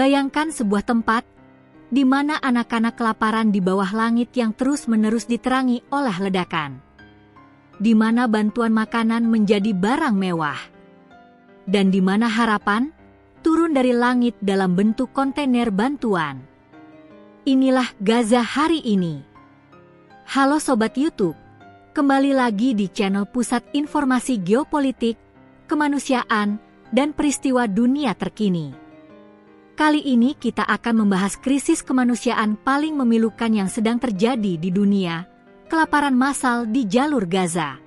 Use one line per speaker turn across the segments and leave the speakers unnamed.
Bayangkan sebuah tempat di mana anak-anak kelaparan di bawah langit yang terus-menerus diterangi oleh ledakan. Di mana bantuan makanan menjadi barang mewah. Dan di mana harapan turun dari langit dalam bentuk kontainer bantuan. Inilah Gaza hari ini. Halo Sobat YouTube, kembali lagi di channel Pusat Informasi Geopolitik, Kemanusiaan, dan Peristiwa Dunia Terkini. Kali ini kita akan membahas krisis kemanusiaan paling memilukan yang sedang terjadi di dunia, kelaparan massal di jalur Gaza.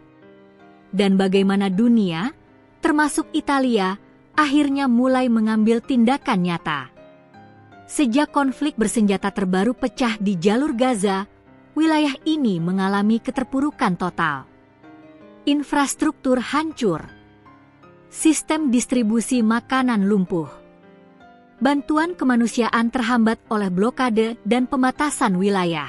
Dan bagaimana dunia, termasuk Italia, akhirnya mulai mengambil tindakan nyata. Sejak konflik bersenjata terbaru pecah di jalur Gaza, wilayah ini mengalami keterpurukan total. Infrastruktur hancur. Sistem distribusi makanan lumpuh. Bantuan kemanusiaan terhambat oleh blokade dan pembatasan wilayah.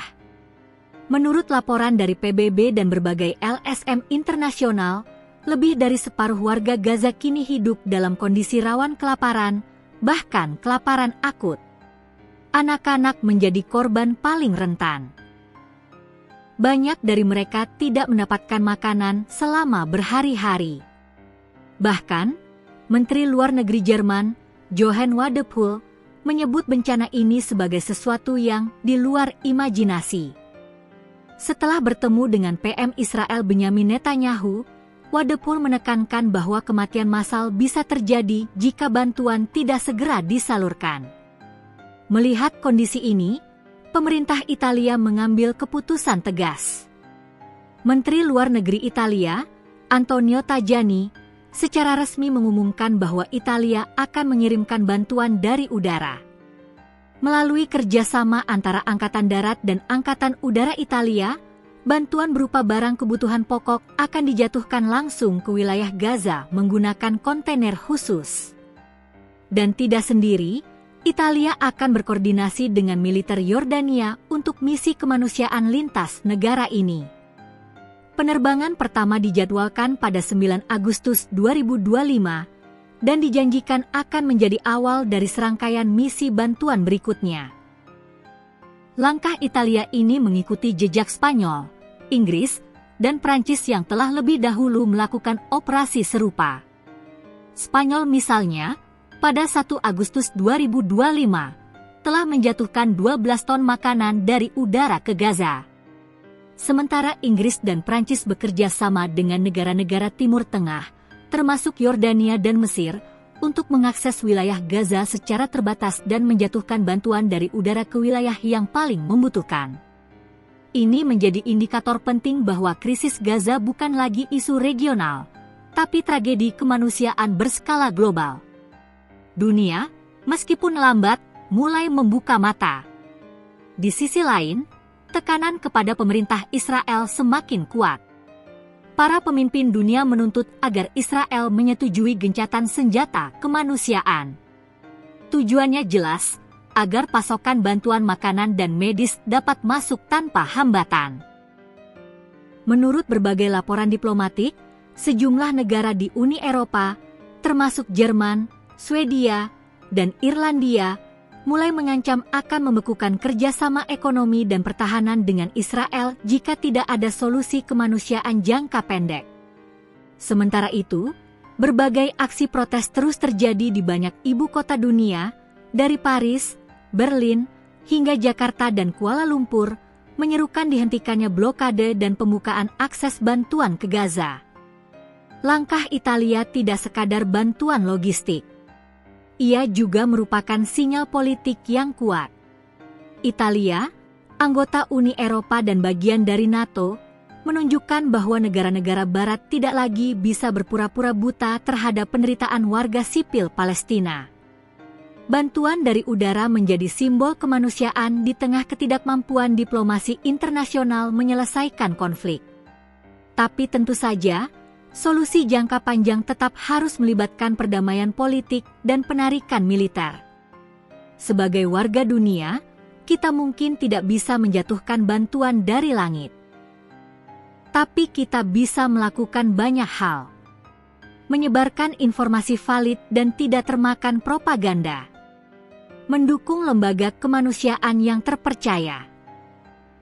Menurut laporan dari PBB dan berbagai LSM internasional, lebih dari separuh warga Gaza kini hidup dalam kondisi rawan kelaparan, bahkan kelaparan akut. Anak-anak menjadi korban paling rentan. Banyak dari mereka tidak mendapatkan makanan selama berhari-hari. Bahkan, Menteri Luar Negeri Jerman, Johann Wadephul, menyebut bencana ini sebagai sesuatu yang di luar imajinasi. Setelah bertemu dengan PM Israel Benyamin Netanyahu, Wadephul menekankan bahwa kematian massal bisa terjadi jika bantuan tidak segera disalurkan. Melihat kondisi ini, pemerintah Italia mengambil keputusan tegas. Menteri Luar Negeri Italia, Antonio Tajani, secara resmi mengumumkan bahwa Italia akan mengirimkan bantuan dari udara. Melalui kerjasama antara Angkatan Darat dan Angkatan Udara Italia, bantuan berupa barang kebutuhan pokok akan dijatuhkan langsung ke wilayah Gaza menggunakan kontainer khusus. Dan tidak sendiri, Italia akan berkoordinasi dengan militer Yordania untuk misi kemanusiaan lintas negara ini. Penerbangan pertama dijadwalkan pada 9 Agustus 2025 dan dijanjikan akan menjadi awal dari serangkaian misi bantuan berikutnya. Langkah Italia ini mengikuti jejak Spanyol, Inggris, dan Prancis yang telah lebih dahulu melakukan operasi serupa. Spanyol misalnya, pada 1 Agustus 2025, telah menjatuhkan 12 ton makanan dari udara ke Gaza. Sementara Inggris dan Prancis bekerja sama dengan negara-negara Timur Tengah, termasuk Yordania dan Mesir, untuk mengakses wilayah Gaza secara terbatas dan menjatuhkan bantuan dari udara ke wilayah yang paling membutuhkan. Ini menjadi indikator penting bahwa krisis Gaza bukan lagi isu regional, tapi tragedi kemanusiaan berskala global. Dunia, meskipun lambat, mulai membuka mata. Di sisi lain, tekanan kepada pemerintah Israel semakin kuat. Para pemimpin dunia menuntut agar Israel menyetujui gencatan senjata kemanusiaan. Tujuannya jelas, agar pasokan bantuan makanan dan medis dapat masuk tanpa hambatan. Menurut berbagai laporan diplomatik, sejumlah negara di Uni Eropa, termasuk Jerman, Swedia, dan Irlandia, mulai mengancam akan membekukan kerjasama ekonomi dan pertahanan dengan Israel jika tidak ada solusi kemanusiaan jangka pendek. Sementara itu, berbagai aksi protes terus terjadi di banyak ibu kota dunia, dari Paris, Berlin, hingga Jakarta dan Kuala Lumpur, menyerukan dihentikannya blokade dan pembukaan akses bantuan ke Gaza. Langkah Italia tidak sekadar bantuan logistik. Ia juga merupakan sinyal politik yang kuat. Italia, anggota Uni Eropa dan bagian dari NATO, menunjukkan bahwa negara-negara Barat tidak lagi bisa berpura-pura buta terhadap penderitaan warga sipil Palestina. Bantuan dari udara menjadi simbol kemanusiaan di tengah ketidakmampuan diplomasi internasional menyelesaikan konflik. Tapi tentu saja, solusi jangka panjang tetap harus melibatkan perdamaian politik dan penarikan militer. Sebagai warga dunia, kita mungkin tidak bisa menjatuhkan bantuan dari langit. Tapi kita bisa melakukan banyak hal. Menyebarkan informasi valid dan tidak termakan propaganda. mendukung lembaga kemanusiaan yang terpercaya,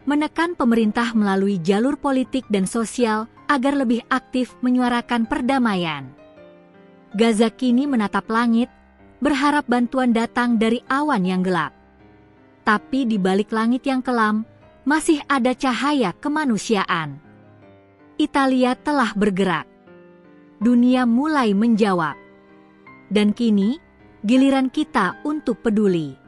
menekan pemerintah melalui jalur politik dan sosial agar lebih aktif menyuarakan perdamaian. Gaza kini menatap langit, berharap bantuan datang dari awan yang gelap. Tapi di balik langit yang kelam, masih ada cahaya kemanusiaan. Italia telah bergerak. Dunia mulai menjawab. Dan kini, giliran kita untuk peduli.